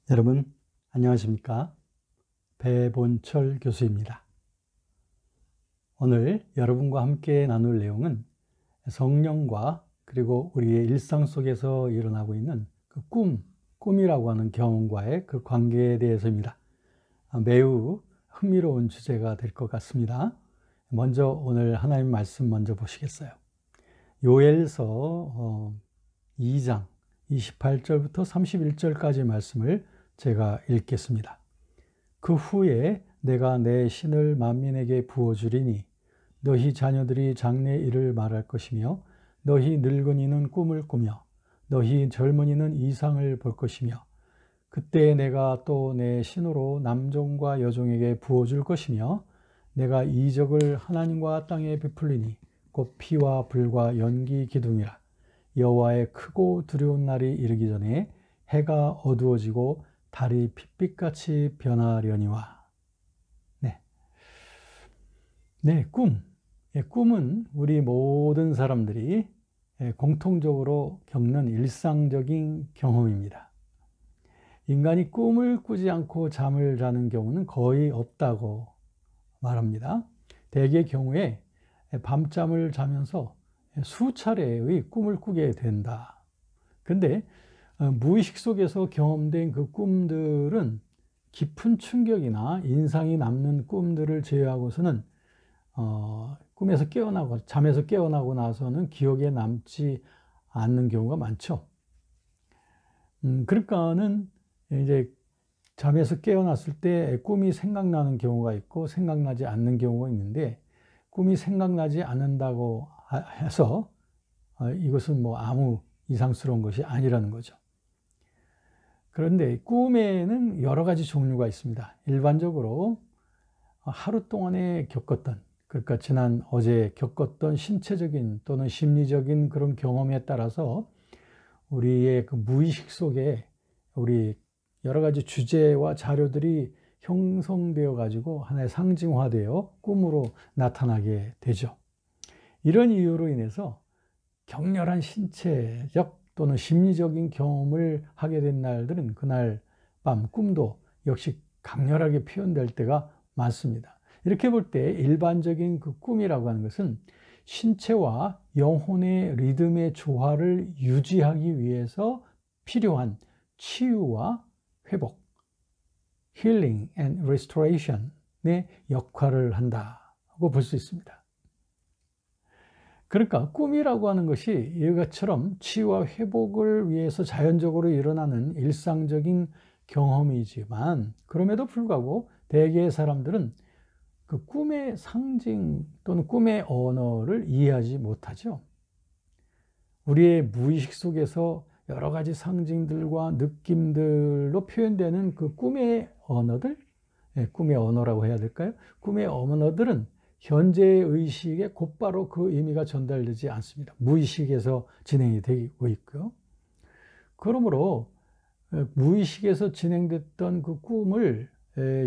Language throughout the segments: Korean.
여러분 안녕하십니까? 배본철 교수입니다. 오늘 여러분과 함께 나눌 내용은 성령과 그리고 우리의 일상 속에서 일어나고 있는 그 꿈이라고 하는 경험과의 그 관계에 대해서입니다. 매우 흥미로운 주제가 될 것 같습니다. 먼저 오늘 하나님 말씀 먼저 보시겠어요? 요엘서 2장 28절부터 31절까지 말씀을 제가 읽겠습니다. 그 후에 내가 내 신을 만민에게 부어주리니 너희 자녀들이 장래 일을 말할 것이며 너희 늙은이는 꿈을 꾸며 너희 젊은이는 이상을 볼 것이며 그때 내가 또 내 신으로 남종과 여종에게 부어줄 것이며 내가 이적을 하나님과 땅에 베풀리니 곧 피와 불과 연기 기둥이라. 여호와의 크고 두려운 날이 이르기 전에 해가 어두워지고 달이 핏빛같이 변하려니와. 꿈. 꿈은 우리 모든 사람들이 공통적으로 겪는 일상적인 경험입니다. 인간이 꿈을 꾸지 않고 잠을 자는 경우는 거의 없다고 말합니다. 대개의 경우에 밤잠을 자면서 수차례의 꿈을 꾸게 된다. 근데 무의식 속에서 경험된 그 꿈들은 깊은 충격이나 인상이 남는 꿈들을 제외하고서는 잠에서 깨어나고 나서는 기억에 남지 않는 경우가 많죠. 그러니까는 이제 잠에서 깨어났을 때 꿈이 생각나는 경우가 있고 생각나지 않는 경우가 있는데, 꿈이 생각나지 않는다고 해서 이것은 뭐 아무 이상스러운 것이 아니라는 거죠. 그런데 꿈에는 여러 가지 종류가 있습니다. 일반적으로 하루 동안에 겪었던, 그러니까 어제 겪었던 신체적인 또는 심리적인 그런 경험에 따라서 우리의 그 무의식 속에 우리 여러 가지 주제와 자료들이 형성되어 가지고 하나의 상징화되어 꿈으로 나타나게 되죠. 이런 이유로 인해서 격렬한 신체적 또는 심리적인 경험을 하게 된 날들은 그날 밤 꿈도 역시 강렬하게 표현될 때가 많습니다. 이렇게 볼 때 일반적인 그 꿈이라고 하는 것은 신체와 영혼의 리듬의 조화를 유지하기 위해서 필요한 치유와 회복, healing and restoration의 역할을 한다고 볼 수 있습니다. 그러니까 꿈이라고 하는 것이 이것처럼 치유와 회복을 위해서 자연적으로 일어나는 일상적인 경험이지만, 그럼에도 불구하고 대개의 사람들은 그 꿈의 상징 또는 꿈의 언어를 이해하지 못하죠. 우리의 무의식 속에서 여러 가지 상징들과 느낌들로 표현되는 그 꿈의 언어들, 꿈의 언어라고 해야 될까요? 꿈의 언어들은 현재의 의식에 곧바로 그 의미가 전달되지 않습니다. 무의식에서 진행이 되고 있고요. 그러므로 무의식에서 진행됐던 그 꿈을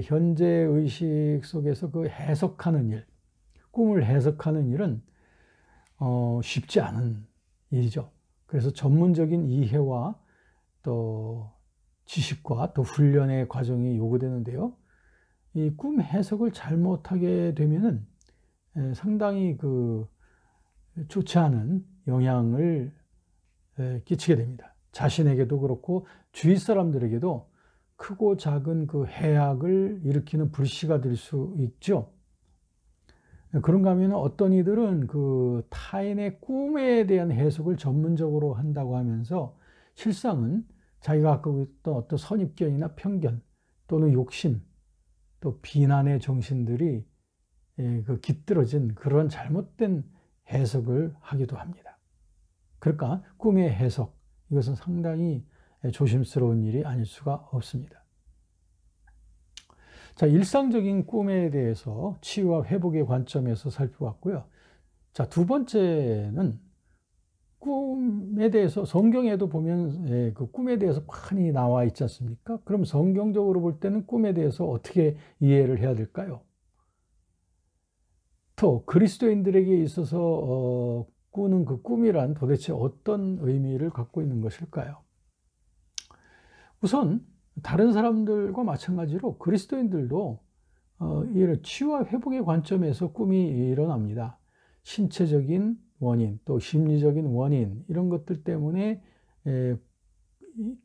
현재 의식 속에서 그 해석하는 일, 꿈을 해석하는 일은 쉽지 않은 일이죠. 그래서 전문적인 이해와 또 지식과 또 훈련의 과정이 요구되는데요. 이 꿈 해석을 잘못하게 되면은 상당히 그 좋지 않은 영향을 끼치게 됩니다. 자신에게도 그렇고 주위 사람들에게도 크고 작은 그 해악을 일으키는 불씨가 될 수 있죠. 그런가 하면 어떤 이들은 그 타인의 꿈에 대한 해석을 전문적으로 한다고 하면서 실상은 자기가 갖고 있던 어떤 선입견이나 편견 또는 욕심 또 비난의 정신들이 그 깃들어진 그런 잘못된 해석을 하기도 합니다. 그러니까 꿈의 해석, 이것은 상당히 조심스러운 일이 아닐 수가 없습니다. 자, 일상적인 꿈에 대해서 치유와 회복의 관점에서 살펴봤고요. 자, 두 번째는 꿈에 대해서 성경에도 보면 그 꿈에 대해서 많이 나와 있지 않습니까? 그럼 성경적으로 볼 때는 꿈에 대해서 어떻게 이해를 해야 될까요? 또 그리스도인들에게 있어서 꾸는 그 꿈이란 도대체 어떤 의미를 갖고 있는 것일까요? 우선 다른 사람들과 마찬가지로 그리스도인들도 이 치유와 회복의 관점에서 꿈이 일어납니다. 신체적인 원인, 또 심리적인 원인, 이런 것들 때문에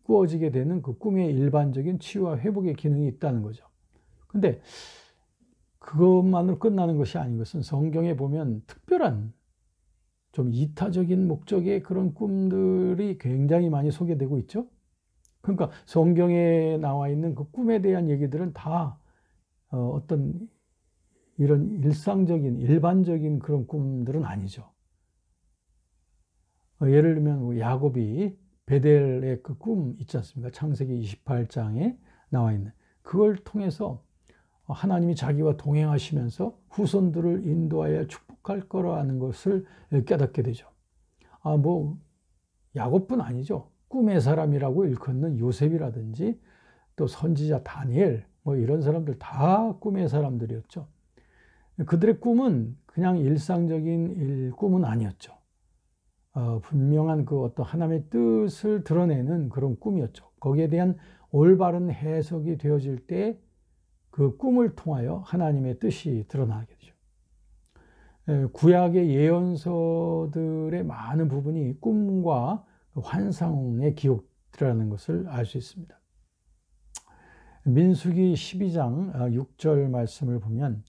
꾸어지게 되는 그 꿈의 일반적인 치유와 회복의 기능이 있다는 거죠. 근데 그것만으로 끝나는 것이 아닌 것은 성경에 보면 특별한 좀 이타적인 목적의 그런 꿈들이 굉장히 많이 소개되고 있죠. 그러니까 성경에 나와 있는 그 꿈에 대한 얘기들은 다 어떤 이런 일상적인 일반적인 그런 꿈들은 아니죠. 예를 들면 뭐 야곱이 베델의 그 꿈 있지 않습니까? 창세기 28장에 나와 있는 그걸 통해서 하나님이 자기와 동행하시면서 후손들을 인도하여 축복할 거라는 것을 깨닫게 되죠. 뭐 야곱뿐 아니죠. 꿈의 사람이라고 일컫는 요셉이라든지 또 선지자 다니엘 뭐 이런 사람들 다 꿈의 사람들이었죠. 그들의 꿈은 그냥 일상적인 꿈은 아니었죠. 분명한 그 어떤 하나님의 뜻을 드러내는 그런 꿈이었죠. 거기에 대한 올바른 해석이 되어질 때 그 꿈을 통하여 하나님의 뜻이 드러나게 되죠. 구약의 예언서들의 많은 부분이 꿈과 환상의 기록들이라는 것을 알 수 있습니다. 민수기 12장 6절 말씀을 보면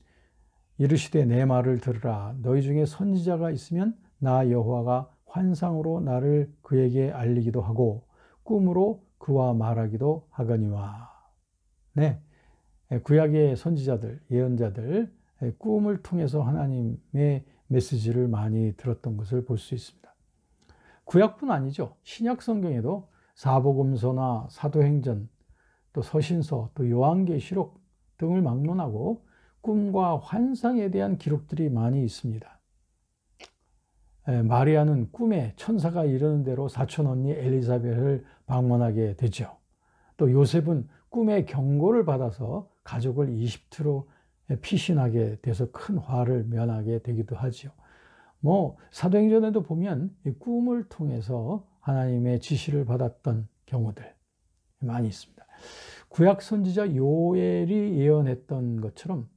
이르시되 내 말을 들으라. 너희 중에 선지자가 있으면 나 여호와가 환상으로 나를 그에게 알리기도 하고 꿈으로 그와 말하기도 하거니와. 네, 구약의 선지자들, 예언자들 꿈을 통해서 하나님의 메시지를 많이 들었던 것을 볼 수 있습니다. 구약뿐 아니죠. 신약 성경에도 사복음서나 사도행전, 또 서신서, 또 요한계시록 등을 막론하고 꿈과 환상에 대한 기록들이 많이 있습니다. 마리아는 꿈에 천사가 이르는 대로 사촌 언니 엘리사벳을 방문하게 되죠. 또 요셉은 꿈에 경고를 받아서 가족을 이집트로 피신하게 돼서 큰 화를 면하게 되기도 하죠. 뭐 사도행전에도 보면 이 꿈을 통해서 하나님의 지시를 받았던 경우들 많이 있습니다. 구약 선지자 요엘이 예언했던 것처럼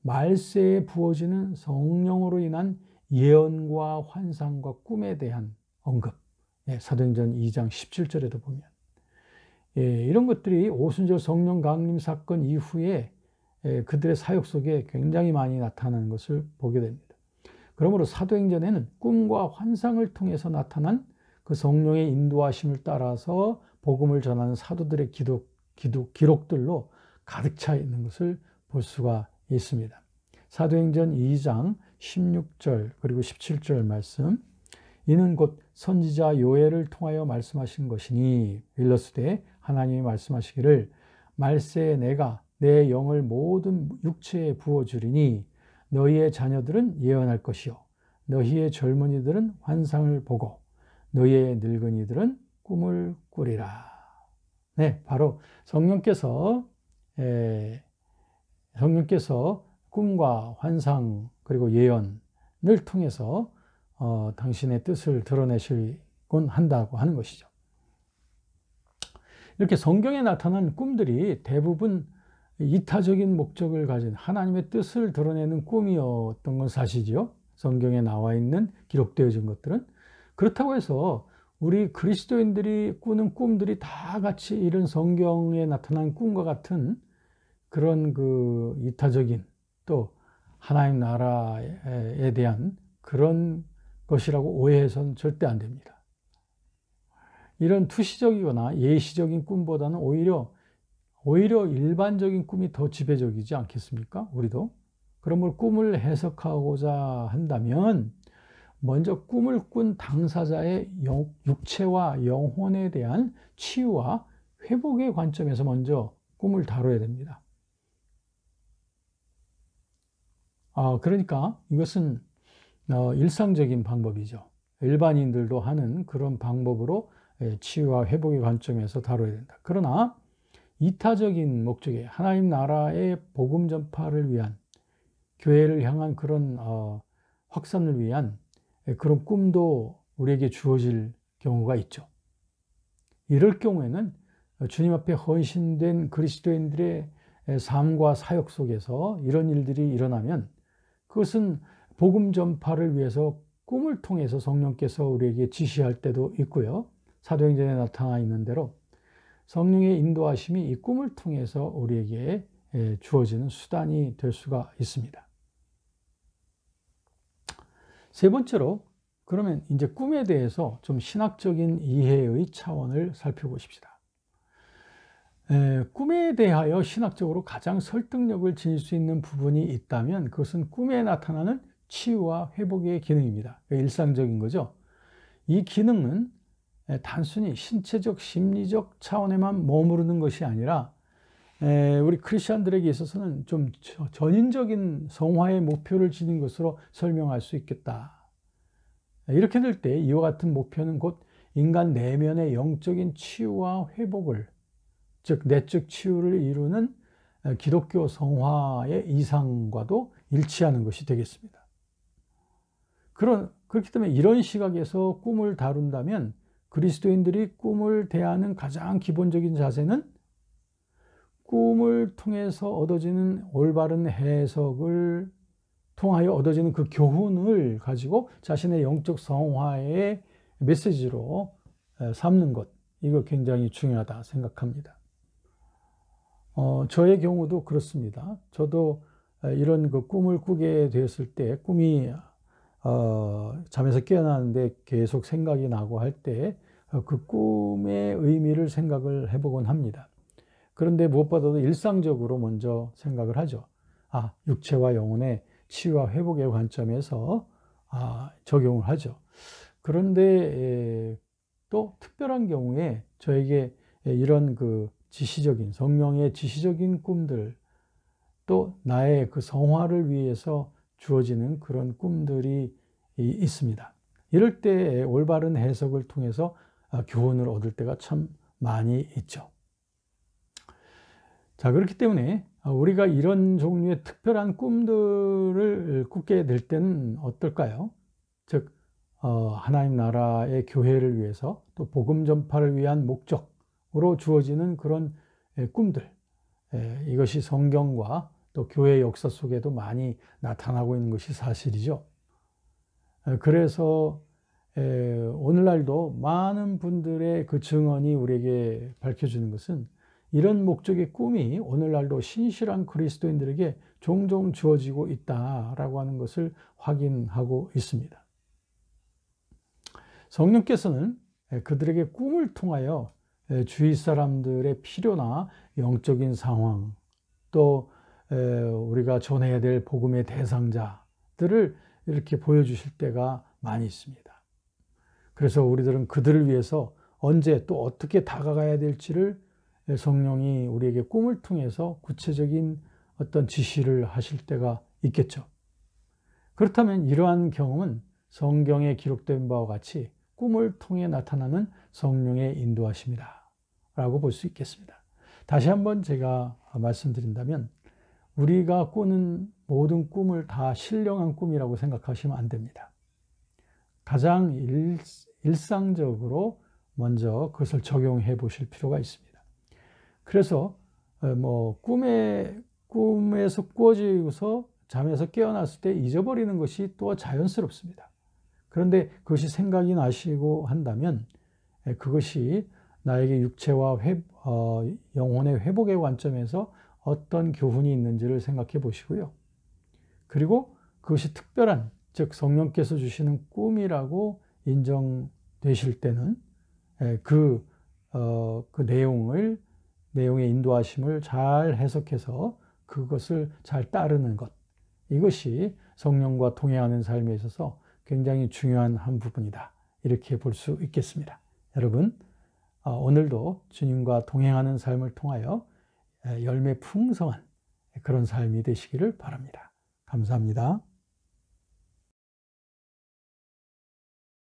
말세에 부어지는 성령으로 인한 예언과 환상과 꿈에 대한 언급, 사도행전 2장 17절에도 보면 이런 것들이 오순절 성령 강림 사건 이후에 그들의 사역 속에 굉장히 많이 나타나는 것을 보게 됩니다. 그러므로 사도행전에는 꿈과 환상을 통해서 나타난 그 성령의 인도하심을 따라서 복음을 전하는 사도들의 기록들로 가득 차 있는 것을 볼 수가 있습니다. 사도행전 2장 16절 그리고 17절 말씀, 이는 곧 선지자 요엘을 통하여 말씀하신 것이니 일러스되 하나님이 말씀하시기를 말세에 내가 내 영을 모든 육체에 부어주리니 너희의 자녀들은 예언할 것이요 너희의 젊은이들은 환상을 보고 너희의 늙은이들은 꿈을 꾸리라. 네, 바로 성령께서 꿈과 환상 그리고 예언을 통해서 당신의 뜻을 드러내시곤 한다고 하는 것이죠. 이렇게 성경에 나타난 꿈들이 대부분 이타적인 목적을 가진 하나님의 뜻을 드러내는 꿈이었던 건 사실이죠. 성경에 나와 있는 기록되어진 것들은. 그렇다고 해서 우리 그리스도인들이 꾸는 꿈들이 다 같이 이런 성경에 나타난 꿈과 같은 그런 그 이타적인 또 하나님 나라에 대한 그런 것이라고 오해해서는 절대 안 됩니다. 이런 투시적이거나 예시적인 꿈보다는 오히려 일반적인 꿈이 더 지배적이지 않겠습니까? 우리도. 그러므로 꿈을 해석하고자 한다면 먼저 꿈을 꾼 당사자의 육체와 영혼에 대한 치유와 회복의 관점에서 먼저 꿈을 다뤄야 됩니다. 그러니까 이것은 일상적인 방법이죠. 일반인들도 하는 그런 방법으로 치유와 회복의 관점에서 다뤄야 된다. 그러나 이타적인 목적의 하나님 나라의 복음 전파를 위한 교회를 향한 그런 확산을 위한 그런 꿈도 우리에게 주어질 경우가 있죠. 이럴 경우에는 주님 앞에 헌신된 그리스도인들의 삶과 사역 속에서 이런 일들이 일어나면 그것은 복음 전파를 위해서 꿈을 통해서 성령께서 우리에게 지시할 때도 있고요. 사도행전에 나타나 있는 대로 성령의 인도하심이 이 꿈을 통해서 우리에게 주어지는 수단이 될 수가 있습니다. 세 번째로, 그러면 이제 꿈에 대해서 좀 신학적인 이해의 차원을 살펴보십시다. 꿈에 대하여 신학적으로 가장 설득력을 지닐 수 있는 부분이 있다면 그것은 꿈에 나타나는 치유와 회복의 기능입니다. 일상적인 거죠. 이 기능은 단순히 신체적, 심리적 차원에만 머무르는 것이 아니라 우리 크리스천들에게 있어서는 좀 전인적인 성화의 목표를 지닌 것으로 설명할 수 있겠다. 이렇게 될 때 이와 같은 목표는 곧 인간 내면의 영적인 치유와 회복을, 즉 내적 치유를 이루는 기독교 성화의 이상과도 일치하는 것이 되겠습니다. 그렇기 때문에 이런 시각에서 꿈을 다룬다면 그리스도인들이 꿈을 대하는 가장 기본적인 자세는 꿈을 통해서 얻어지는 올바른 해석을 통하여 얻어지는 그 교훈을 가지고 자신의 영적 성화의 메시지로 삼는 것, 이거 굉장히 중요하다 생각합니다. 저의 경우도 그렇습니다. 저도 이런 그 꿈을 꾸게 되었을 때 꿈이 잠에서 깨어나는데 계속 생각이 나고 할 때 그 꿈의 의미를 생각을 해보곤 합니다. 그런데 무엇보다도 일상적으로 먼저 생각을 하죠. 육체와 영혼의 치유와 회복의 관점에서 적용을 하죠. 그런데 또 특별한 경우에 저에게 이런 그 지시적인, 성령의 지시적인 꿈들, 또 나의 그 성화를 위해서 주어지는 그런 꿈들이 있습니다. 이럴 때 올바른 해석을 통해서 교훈을 얻을 때가 참 많이 있죠. 자, 그렇기 때문에 우리가 이런 종류의 특별한 꿈들을 꾸게 될 때는 어떨까요? 즉, 하나님 나라의 교회를 위해서 또 복음 전파를 위한 목적으로 주어지는 그런 꿈들, 이것이 성경과 또 교회 역사 속에도 많이 나타나고 있는 것이 사실이죠. 그래서 오늘날도 많은 분들의 그 증언이 우리에게 밝혀주는 것은 이런 목적의 꿈이 오늘날도 신실한 그리스도인들에게 종종 주어지고 있다라고 하는 것을 확인하고 있습니다. 성령께서는 그들에게 꿈을 통하여 주위 사람들의 필요나 영적인 상황, 또 우리가 전해야 될 복음의 대상자들을 이렇게 보여주실 때가 많이 있습니다. 그래서 우리들은 그들을 위해서 언제 또 어떻게 다가가야 될지를 성령이 우리에게 꿈을 통해서 구체적인 어떤 지시를 하실 때가 있겠죠. 그렇다면 이러한 경험은 성경에 기록된 바와 같이 꿈을 통해 나타나는 성령의 인도하심이다 라고 볼 수 있겠습니다. 다시 한번 제가 말씀드린다면 우리가 꾸는 모든 꿈을 다 신령한 꿈이라고 생각하시면 안 됩니다. 가장 일상적으로 먼저 그것을 적용해 보실 필요가 있습니다. 그래서 꿈에서 꾸어지고서 잠에서 깨어났을 때 잊어버리는 것이 또 자연스럽습니다. 그런데 그것이 생각이 나시고 한다면 그것이 나에게 육체와 영혼의 회복의 관점에서 어떤 교훈이 있는지를 생각해 보시고요. 그리고 그것이 특별한, 즉 성령께서 주시는 꿈이라고 인정되실 때는 그 내용의 인도하심을 잘 해석해서 그것을 잘 따르는 것, 이것이 성령과 동행하는 삶에 있어서 굉장히 중요한 한 부분이다, 이렇게 볼 수 있겠습니다. 여러분, 오늘도 주님과 동행하는 삶을 통하여 열매 풍성한 그런 삶이 되시기를 바랍니다. 감사합니다.